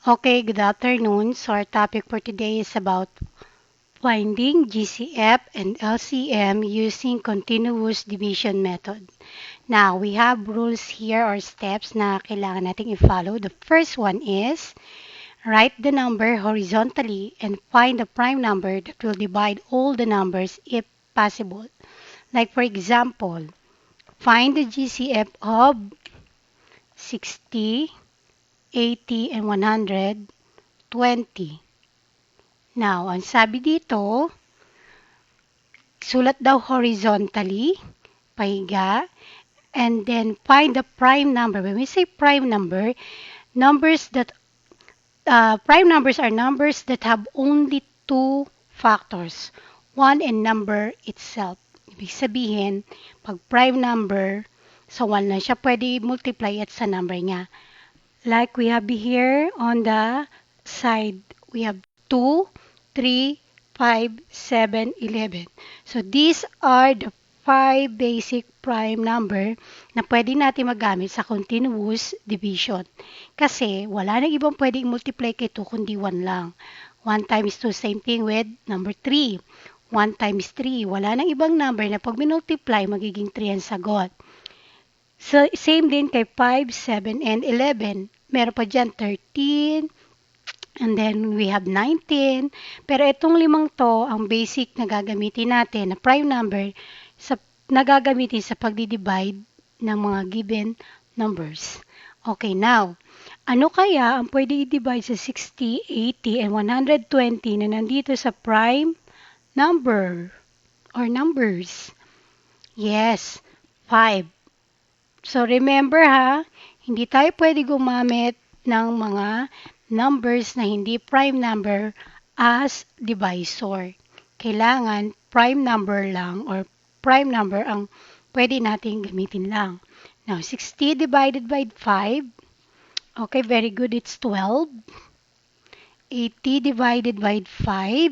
Okay, good afternoon. So our topic for today is about finding GCF and LCM using continuous division method. Now, we have rules here or steps na kailangan nating i-follow. The first one is write the number horizontally and find the prime number that will divide all the numbers if possible. Like for example, find the GCF of 60, 80, and 120. Now, ang sabi dito, sulat daw horizontally, pahiga, and then find the prime number. When we say prime number, numbers that prime numbers are numbers that have only two factors, one and number itself. Ibig sabihin, pag prime number, sa 1 lang siya pwede multiply at sa number niya. Like we have here on the side, we have 2, 3, 5, 7, 11. So these are the 5 basic prime number na pwede natin magamit sa continuous division. Kasi wala nang ibang pwedeng multiply kay 2 kundi 1 lang. 1 times 2, same thing with number 3. 1 times 3, wala nang ibang number na pag minultiply, magiging 3 ang sagot. So, same din kay 5, 7, and 11. Meron pa dyan 13, and then we have 19. Pero itong limang to, ang basic na gagamitin natin na prime number sa nagagamitin sa pagdi-divide ng mga given numbers. Okay, now, ano kaya ang pwede i-divide sa 60, 80, and 120 na nandito sa prime number or numbers? Yes, 5. So remember ha, hindi tayo pwede gumamit ng mga numbers na hindi prime number as divisor. Kailangan prime number lang or prime number ang pwede nating gamitin lang. Now, 60 divided by 5. Okay, very good. It's 12. 80 divided by 5.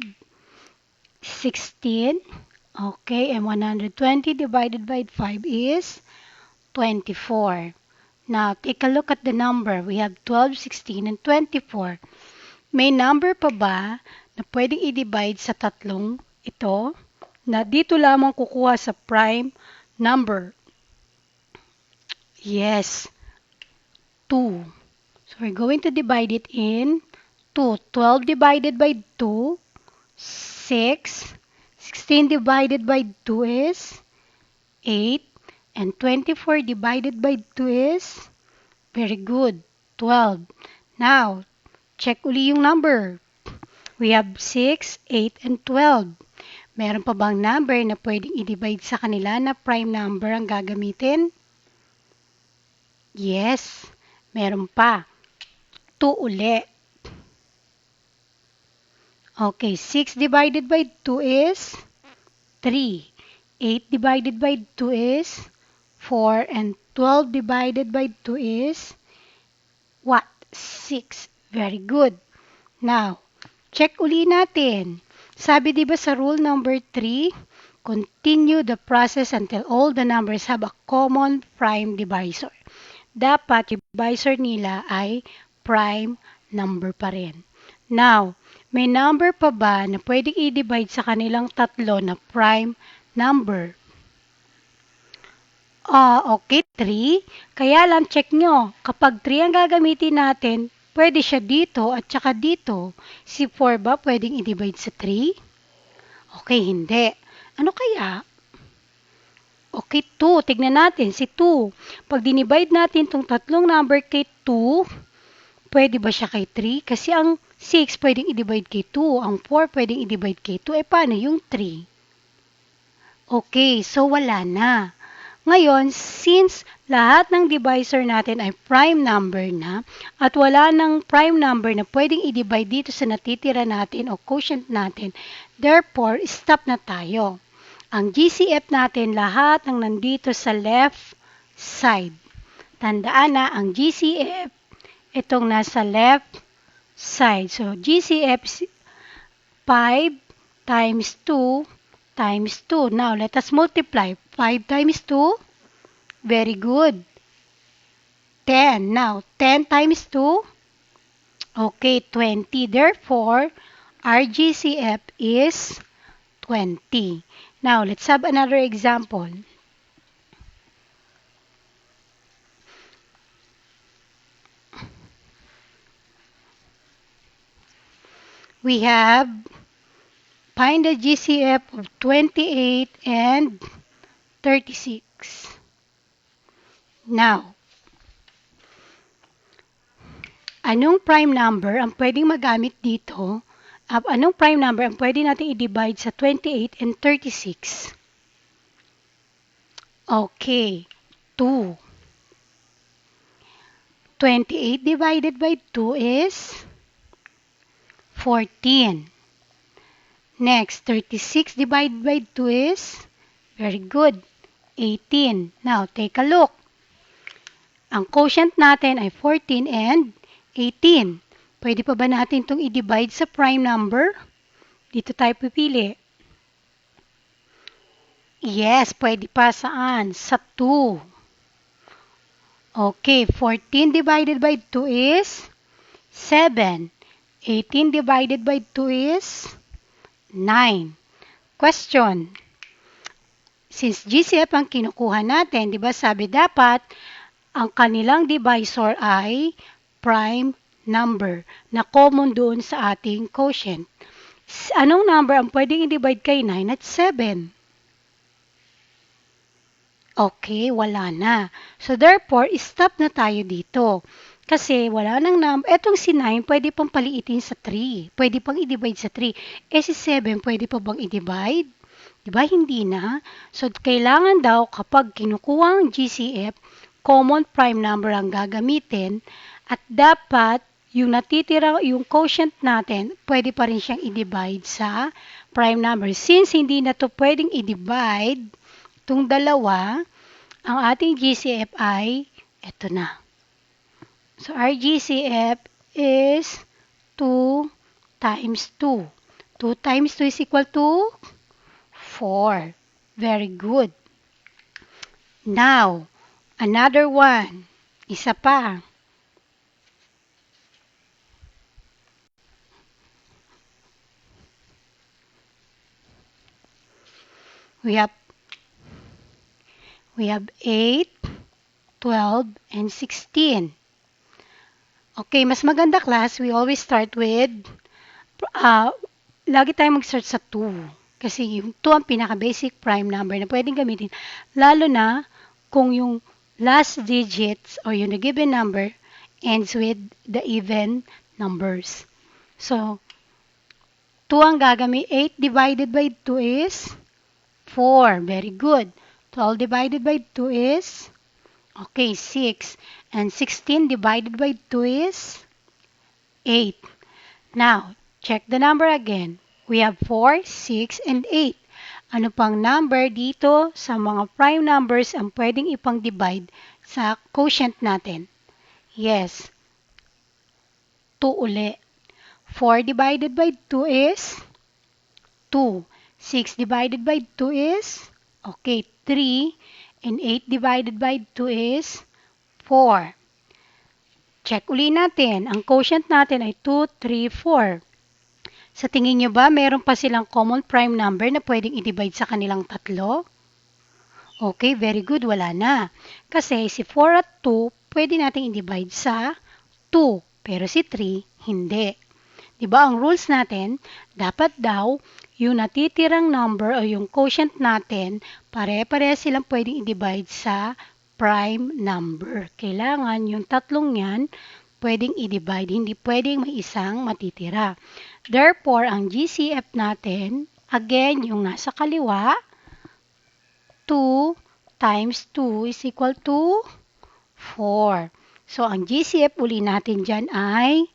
16. Okay, and 120 divided by 5 is 24. Now, take a look at the number. We have 12, 16, and 24. May number pa ba na pwedeng i-divide sa tatlong ito na dito lamang kukuha sa prime number? Yes, 2. So, we're going to divide it in 2. 12 divided by 2, 6. 16 divided by 2 is 8. And 24 divided by 2 is, very good, 12. Now, check uli yung number. We have 6, 8, and 12. Meron pa bang number na pwedeng i-divide sa kanila na prime number ang gagamitin? Yes, meron pa. 2 uli. Okay, 6 divided by 2 is 3. 8 divided by 2 is 4, and 12 divided by 2 is what? 6. Very good. Now, check uli natin. Sabi di ba sa rule number 3, continue the process until all the numbers have a common prime divisor. Dapat yung divisor nila ay prime number pa rin. Now, may number pa ba na pwedeng i-divide sa kanilang tatlo na prime number? Okay, 3. Kaya lang, check nyo. Kapag 3 ang gagamitin natin, pwede siya dito at saka dito. Si 4 ba pwedeng i-divide sa 3? Okay, hindi. Ano kaya? Okay, 2. Tignan natin, si 2. Pag dinivide natin itong tatlong number kay 2, pwede ba siya kay 3? Kasi ang 6 pwedeng i-divide kay 2. Ang 4 pwedeng i-divide kay 2. Paano yung 3? Okay, so wala na. Ngayon, since lahat ng divisor natin ay prime number na at wala ng prime number na pwedeng i-divide dito sa natitira natin o quotient natin, therefore, stop na tayo. Ang GCF natin, lahat ng nandito sa left side. Tandaan na, ang GCF, itong nasa left side. So, GCF is 5 times 2 times 2. Now, let us multiply. 5 times 2, very good. 10. Now, 10 times 2, Okay, 20. Therefore, our GCF is 20. Now, let's have another example. We have find the GCF of 28 and 36. Now, anong prime number ang pwedeng magamit dito? Anong prime number ang pwede natin i-divide sa 28 and 36? Okay, 2. 28 divided by 2 is 14. Next, 36 divided by 2 is, very good, 18. Now, take a look. Ang quotient natin ay 14 and 18. Pwede pa ba natin itong i-divide sa prime number? Dito tayo pipili. Yes, pwede pa. Saan? Sa 2. Okay, 14 divided by 2 is 7. 18 divided by 2 is 9. Question. Since GCF ang kinukuha natin, di ba sabi dapat ang kanilang divisor ay prime number na common doon sa ating quotient. Anong number ang pwedeng i-divide kay 9 at 7? Okay, wala na. So therefore, stop na tayo dito. Kasi wala nang number. Etong si 9, pwede pang paliitin sa 3. Pwede pang i-divide sa 3. Si 7, pwede pa bang i-divide? Diba? Hindi na. So, kailangan daw kapag kinukuha ang GCF, common prime number ang gagamitin at dapat yung natitira, yung quotient natin, pwede pa rin siyang i-divide sa prime number. Since hindi na to pwedeng i-divide, itong dalawa, ang ating GCF ay ito na. So, our GCF is 2 times 2. 2 times 2 is equal to 4. Very good. Now, another one. Isa pa. We have 8, 12, and 16. Okay, mas maganda class, we always start with, lagi tayong mag-start sa 2. Kasi yung 2 ang pinaka-basic prime number na pwedeng gamitin. Lalo na kung yung last digits or yung given number ends with the even numbers. So, 2 ang gagamit. 8 divided by 2 is 4. Very good. 12 divided by 2 is, okay, 6. And 16 divided by 2 is 8. Now, check the number again. We have 4, 6, and 8. Ano pang number dito sa mga prime numbers ang pwedeng ipang-divide sa quotient natin? Yes, 2 uli. 4 divided by 2 is 2. 6 divided by 2 is, okay, 3. And 8 divided by 2 is 4. Check uli natin. Ang quotient natin ay 2, 3, 4. Sa tingin nyo ba, meron pa silang common prime number na pwedeng i-divide sa kanilang tatlo? Okay, very good. Wala na. Kasi si 4 at 2, pwede natin i-divide sa 2. Pero si 3, hindi. Diba ang rules natin, dapat daw yung natitirang number o yung quotient natin, pare-pare silang pwedeng i-divide sa prime number. Kailangan yung tatlong yan pwedeng i-divide, hindi pwedeng may isang matitira. Therefore, ang GCF natin, again, yung nasa kaliwa, 2 times 2 is equal to 4. So, ang GCF uli natin dyan ay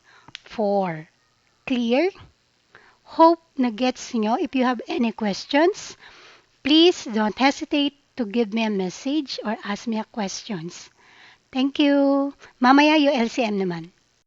4. Clear? Hope na gets nyo. If you have any questions, please don't hesitate to give me a message or ask me a questions. Thank you. Mamaya yung LCM naman.